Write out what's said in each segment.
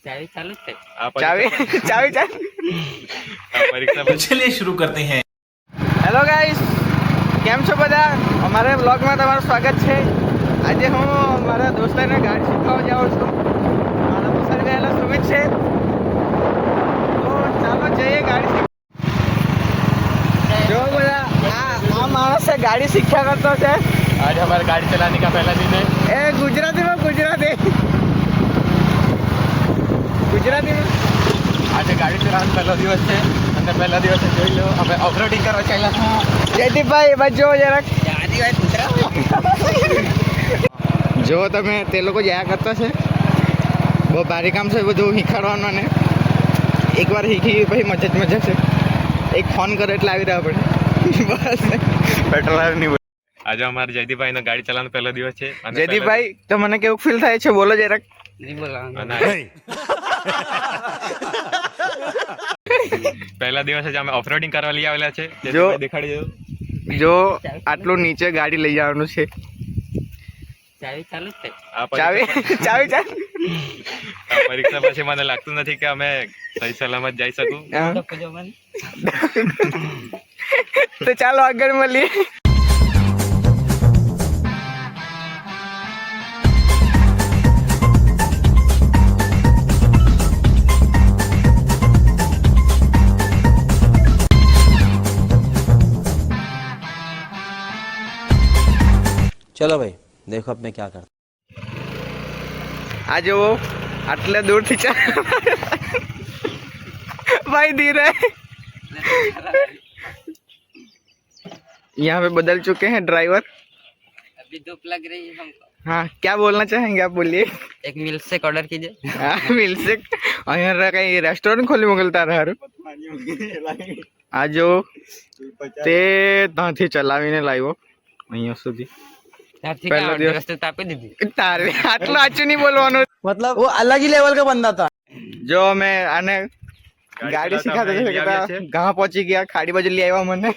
चाबी चालू है। चाबी चाबी चाबी परीक्षा पर चलिए शुरू करते हैं। હેલો ગાઈસ, કેમ છો બધા? અમારા બ્લોગમાં તમારું સ્વાગત છે. આજે હું મારા દોસ્તને ગાડી શીખવવા જાઉં છું. મારા પસંદ ગયેલા સુમિત છે, તો ચાલો જઈએ ગાડી જો બધા. આ માણસ છે, ગાડી શીખ્યા કરતો છે. आज हमारे गाड़ी चलाने का पहला दिन है। એ ગુજરાતીમાં ગુજરાતીમાં आज गाड़ी चलाने पहला दिवस है અને પહેલા દિવસે જોઈ લો અમે ઓફરોડિંગ કરવા ચાલ્યા હતા. જયદીપભાઈ બચો જરાક. જો તમે તે લોકો જયા કરતા છે, બહુ ભારી કામ છે બધું શીખવાડવાનું. ને એકવાર શીખી પછી મજા જ મજા છે. એક ફોન કરે એટલે આવી રહ્યા પડે. બસ પેટ્રોલ નહીં. આજે અમારે જયદીપભાઈ નો ગાડી ચલાવવાનો પહેલો દિવસ છે. જયદીપભાઈ, તો મને કેવું ફીલ થાય છે બોલો જરાક. नहीं बोला પહેલા દિવસે જ અમે ઓફરોડિંગ કરવા લઈ આવેલા છે. જો દેખાડી દો. જો આટલું નીચે ગાડી લઈ જવાનું છે. चाबी चालू है। ચાવી ચાવી ચાવી આ પરીક્ષા પછી મને લાગતું નથી કે અમે સહી સલામત જઈ શકું. હા. तो जो मन તો ચાલો આગળ મળીએ. चलो भाई देखो अब मैं क्या करता आ जाओ, आटले दूर थी चल भाई धीरे. यहाँ पे बदल चुके हैं ड्राइवर. अभी धूप लग रही है हमको। हाँ, क्या बोलना चाहेंगे आप? बोलिए. एक मिल से ऑर्डर कीजिए। हाँ, मिल से अँ कहीं रेस्टोरेंट खोली मोकलता रहा. आ जाओ, ते ત્યાંથી ચલાવીને લાવ્યો અહીંયા સુધી. पहला दिवस रस्ते तापी दीदी। તારે આટલું આચું નહીં બોલવાનું. मतलब वो अलग ही लेवल का बंदा था. જો અમે આને ગાડી શીખાતા ગાં પહોંચી ગયા, ખાડી બાજુ લઈ આવ્યા મને.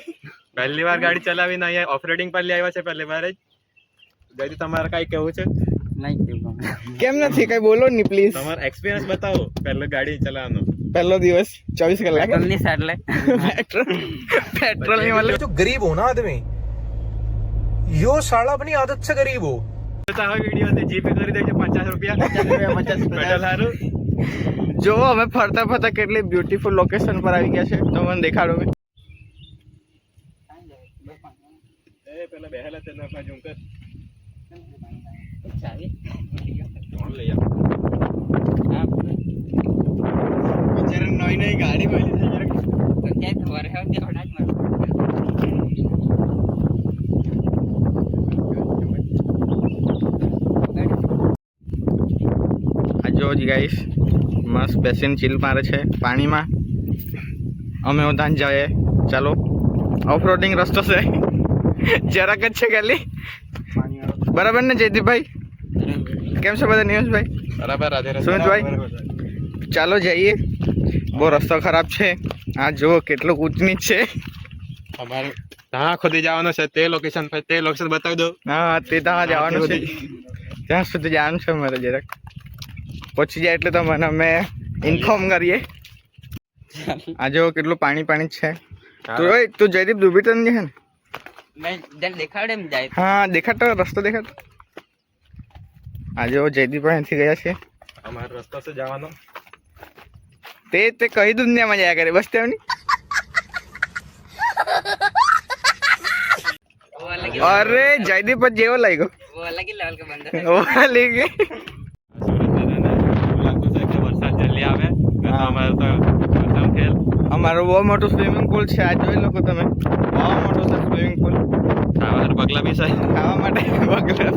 પહેલી વાર ગાડી ચલાવીને અહીંયા ઓફરોડિંગ પર લઈ આવ્યા છે. પહેલી વાર જ. જયદી, તમારે કઈ કેવું છે? नहीं क्यों કેમ નથી કઈ બોલો ને પ્લીઝ. તમારો એક્સપિરિયન્સ બતાવો પહેલો ગાડી ચલાવવાનો. પહેલો દિવસ 24 કલાક पेट्रोल नहीं साड़ ले। પેટ્રોલ નહીં મળે. जो गरीब हो ना आदमी, यो साला अपनी आदत से गरीब हो. વિડીયો તે જીપે કરી દેજો 50 રૂપિયા. પેટ્રોલ હારું. જો અમે ફરતા ફરતા કેટલી બ્યુટીફુલ લોકેશન પર આવી ગયા છે, તમને દેખાડું મેં. એ પેલા બેહેલા તે ના પાજું કર. चाबी કોણ લઈ આવ? બિચારા નવી નવી ગાડી મળી છે જરાક. तो क्या तुम्हारे है क्या ऑर्डर मत। આ જો જી ગાઈસ, મસ્ત બેસીને ચીલ મારે છે પાણીમાં. અમે ઉધાન જઈએ. ચાલો, ઓફરોડિંગ રસ્તો છે, જરાક જ છે ખાલી. બરાબર ને જયદીપભાઈ? કેમ છે બધા નિયુષભાઈ? બરાબર. રાધે સુમિતભાઈ, ચાલો જઈએ. બહુ રસ્તો ખરાબ છે. આ જુઓ કેટલું ઊંચ નીચ છે. અમારે ત્યાં ખોદી જવાનું છે. તે લોકેશન પર તે લોકેશન બતાવી દો. હા, તે ત્યાં જવાનું છે. ત્યાં સુધી જવાનું છે મારે. જરાક પહોંચી જાય એટલે તમને અમે ઇન્ફોર્મ કરીએ. આ જો કેટલું પાણી પાણી છે. તું જયદીપ ડૂબી તો નહીં છે ને? मैं जन देखा डे में जाए। હા, દેખાતો રસ્તો દેખાતો. આ જો જયદીપ અહીંથી ગયા છે. અમારો રસ્તો છે જવાનો. તે કઈ દુનિયામાં જયા કરે બસ તેમની. वो अलग ही અરે જયદીપ જ જેવો લાગ્યો. वो अलग ही लेवल का बंदा है। વાલી ગઈ. લાગતું છે કે વરસાદ જલ્દી આવે. હા. અમારે તો ખતમ ખેલ. અમારો બહુ મોટો સ્વિમિંગ પુલ છે. આ જોઈ લોકો તમે, બહુ મોટો છે સ્વિમિંગ પુલ. ખાવા પગલા બી છે. ખાવા માટે વગેરે.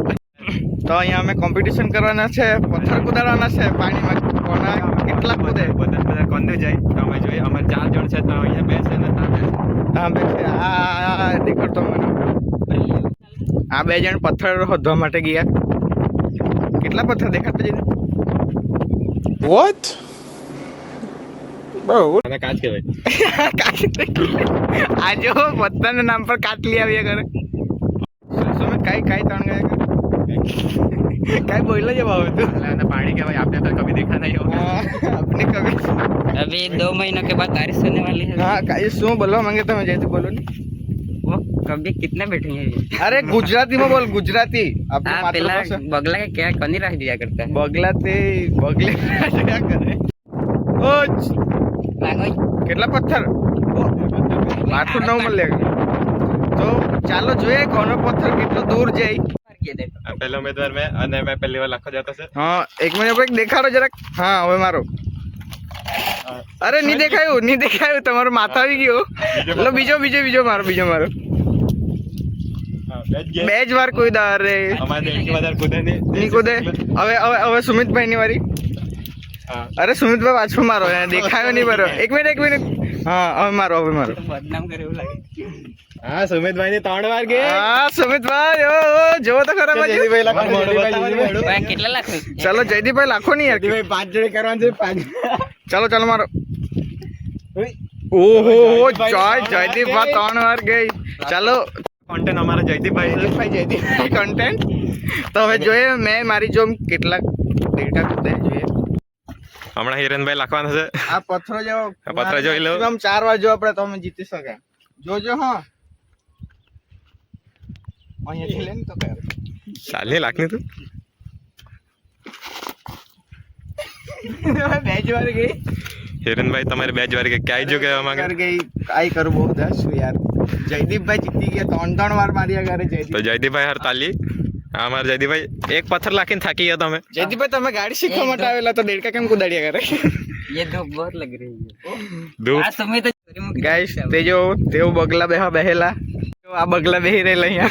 તો અહીંયા અમે કોમ્પિટિશન કરવાના છે, પથ્થર કુદાડવાના છે પાણીમાં. કોના કેટલા કૂદે બધા કોંદે જાય તો અમે જોઈએ. અમારે 4 જણ છે તો અહીંયા બેસે ને ત્યાં બેસે. હા બેસે. આ દેખાડતો મને. આ 2 જણ પથ્થર હોધવા માટે ગયા. કેટલા પથ્થર દેખાડતા જઈને? What? Bro, અને કાચ કહેવાય. આ જો પથ્થરના નામ પર કાટલી આવ્યા કરે. સુમિત કાઈ ત્રણ ગયા કરે. કાઈ બોલ્યો જ બાબુ તું पानी के भाई आपने तो कभी देखा नहीं होगा। अपने कभी अभी 2 महीनों के बाद बारिश होने वाली है। हाँ काई શું બોલવા માંગે તમે જયદીપ બોલો ને वो कभी कितने बैठेंगे अभी? अरे गुजराती में बोल गुजराती अपनी हाँ पेला मातृभाषा बगला का क्या कनी रख दिया करता है। बगला ते बगले क्या करे ओ लागो કેટલા પથ્થર આઠું નવ મળે તો ચાલો જોઈએ કોનો પથ્થર કેટલો દૂર જાય ये देखो पहले उम्मीदवार में અને मैं पहली बार लाखो जाता से હા એક મિનિટ પર દેખાડો જરાક હા હવે મારો અરે નહીં દેખાયું તમારો માથા આવી ગયો લો બીજો મારો બે જ વાર કૂદા અરે हमारे देश के बाजार कूदे નહીં કૂદે હવે સુમિતભાઈ ની વારી અરે સુમિતભાઈ પાછું મારો દેખાયો નહીં બરો એક મિનિટ હા હવે મારો बदनाम करे वो लगे। हाँ सुमित भाई ने 3 बार गए હા સુમિતભાઈ ઓ જોવો તો ખરા બાજુ भाई कितना लाख में? ચાલો જયદીપભાઈ લાખો નહીં યાર 5 જોડે કરવાનું છે 5 ચાલો મારો ઓહો જયદીપભાઈ 3 વાર ગઈ ચાલો કોન્ટેન્ટ અમારા જયદીપ ભાઈ જયદીપભાઈ કન્ટેન્ટ તો હવે જોઈએ મેં મારી જોમ કેટલાક ડેટા કૂદે જોઈએ હમણાં હિરેનભાઈ લખવાના છે આ પથ્થરો જેવો આ પથ્થરો જોઈ લો. maximum 4 વાર જો આપણે તો અમે જીતી શક્યા જોજો હા અહીંયાથી લે ને તો કયો 40 લાખની તું બે જ વાર ગઈ હિરેનભાઈ તમારે 2 જ વાર કે ક્યાંય જો કહેવા માંગે કર ગઈ કાઈ કરું બહુ દસ યાર જયદીપભાઈ જીતી ગયા 3 વાર માર્યા ઘરે જયદીપ તો જયદીપભાઈ હરતાલી અમારા જયદીપભાઈ એક પથ્થર લાખીને થાકી ગયા તમે જયદીપભાઈ તમે ગાડી શીખવા માટે આવેલા તો દેડકા કેમ કુદાડ્યા કરે ये धूप बहुत लग रही है। ધૂપ आज समय तो चोरी मुकी ગાઈસ તેઓ બગલા બેહેલા આ બગલા બેહી રહેલા અહીંયા